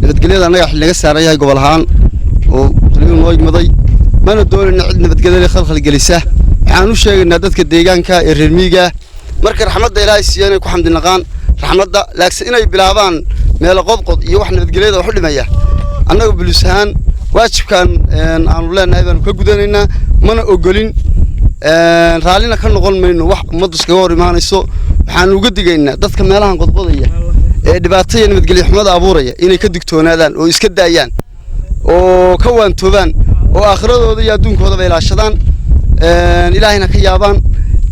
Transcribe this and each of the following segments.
nabadgelyada anaga xil naga saaran yahay gobol ahaan oo xilligan noo yimaaday mana doonayna cid nabadgelyada khalkhal gelisa waxaan u sheegaynaa dadka deegaanka ee reer miyiga marka raxmadda Ilaahay siiyay ku xamdi naqaan raxmadda laakiin inay bilaabaan meel qodqod iyo wax nabadgelyada wax u dhimaya annaga bulisahan waajibkan aanu leenahay baan ka gudanaynaa mana ogolin raalina ka noqon mayno wax ummadda iskaga hor imaanayso waxaan uga digaynaa dadka meelahan qodqodaya ee dhibaatada nabadgelyo xumada abuuraya inay ka digtoonaadaan oo iska daayaan oo ka waantoobaan oo aakhiradooda iyo adduunkooda bay ilaashadaan ilaahayna ka yaabaan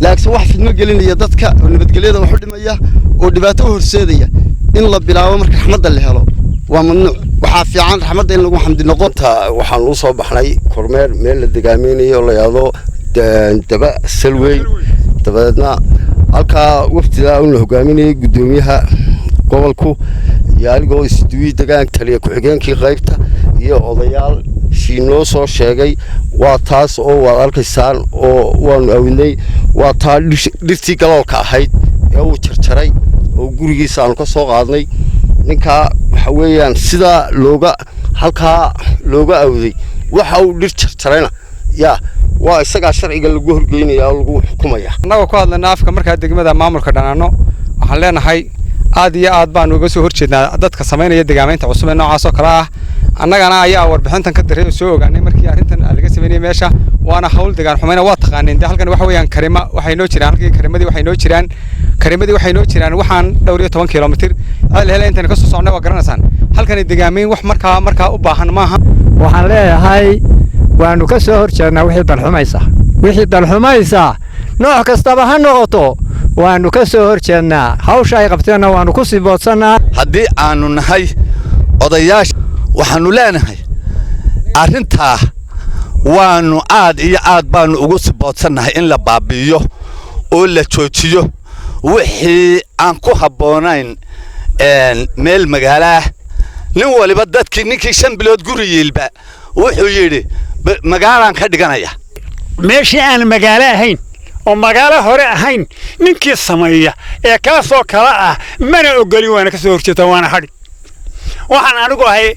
laakiin wax fidmo gelinaya dadka nabadgelyada wax u dhimaya oo dhibaato u horseedaya in la bilaabo marka raxmadda la helo waa mamnuuc waxa fiican raxmadda in lagu xamdi noqonta waxaan u soo baxnay kormeer meel la degaaminayo la yaado daba salweey dabadeedna halka waqtiga uu la hogaaminayay gudoomiyaha gobolku iyo aligoo isduwi deegaan taliye ku xigeenkii qaybta iyo odayaal shiinoo soo sheegay waa taas oo waa halkaysaan oo waanu awnay waa taa dhirtii galowka ahayd ee uu jarjaray oo gurigiisa aanu ka soo qaadnay ninka waxa weeyaan sida halka looga awday waxa uu dhir jarjarayna yaa waa isaga sharciga lagu horgeynaya lagu xukumaya annaga ku hadlayna afka marka degmada maamulka dhanaano waxaan leenahay aad iyo aad baan uga soo horjeednaa dadka sameynaya deegaameynta cusub ee noocaas oo kala ah annagana ayaa warbixintan ka diray oo soo ogaanay markii arrintan laga sameeyay meesha waana hawl deegaan xumayna waa taqaaneen halkan waxa weeyaan karima waxay noo jiraan halkii karimadii waxay noo jiraan waxaan dhowr iyo 10 kilomitir hal intan ka soo socnay waa garanaysaan halkan deegaameyn wax markaa u baahan maaha waxaan leeyahay waanu ka soo horjeednaa wixii dalxumaysa nooc kastaba ha noqoto waanu ka soo horjeednaa hawsha ay qabteena waanu ku sii boodsanaa haddii aanu nahay odayaasha waxaanu leenahay arrintaa waanu aad iyo aad baanu ugu sii boodsannahay in la baabi'iyo oo la joojiyo wixii aan ku habboonayn meel magaalaah nin waliba dadkii ninkii 5 bilood guri yiilba wuxuu yidhi magaalaan ka dhiganaya meeshii aan magaalo ahayn oo magaalo hore ahayn ninkii sameeya ee kaasoo kala ah mana ogolin waana ka soo horjeedaa waana hadhi waxaan anigu ahay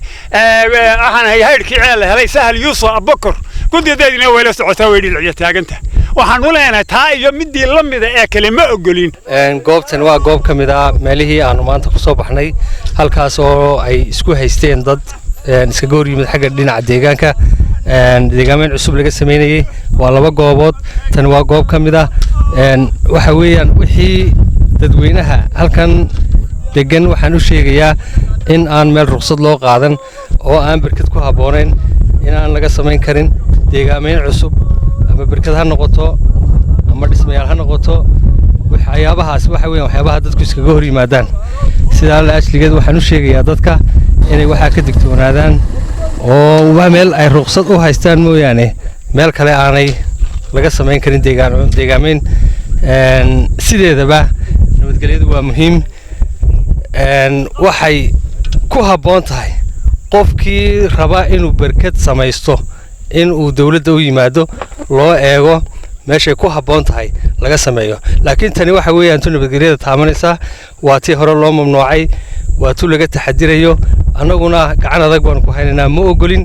hayrkii ceel helay sahal yuusuf abakar gudideedina wayla socotaa way dhinaciya taaganta waxaan u leenahay taa iyo midii la mid ah ee kale ma ogolin goobtan waa goob ka mid ah meelihii aanu maanta ku soo baxnay halkaas oo ay isku haysteen dad iska goor yimid xagga dhinaca deegaanka deegaameyn cusub laga sameeyay waa laba goobood tan waa goob ka mid ah waxa weeyaan wixii dadweynaha halkan degan waxaan u sheegayaa in aan meel ruqsad loo qaadan oo aan barkad ku habboonayn in aan laga sameyn karin deegaameyn cusub ama barkad ha noqoto ama dhismayaal ha noqoto waxyaabahaas waxa weeyaan waxyaabaha dadku iskaga hor yimaadaan sidaa la ajligeed waxaan u sheegayaa dadka inay waxa ka digtoonaadaan oo waa meel ay ruqsad u haystaan mooyaane meel kale aanay laga sameyn karin deegaameyn sideedaba nabadgelyadu waa muhiim waxay ku habboon tahay qofkii raba inuu barkad samaysto in uu dawladda u yimaado loo eego meeshay ku habboon tahay laga sameeyo laakiin tani waxa weeyaan tu nabadgelyada taabanaysa waa tii hore loo mamnuucay waa tu laga taxadirayo annaguna gacan adag baan ku haynaynaa ma ogolin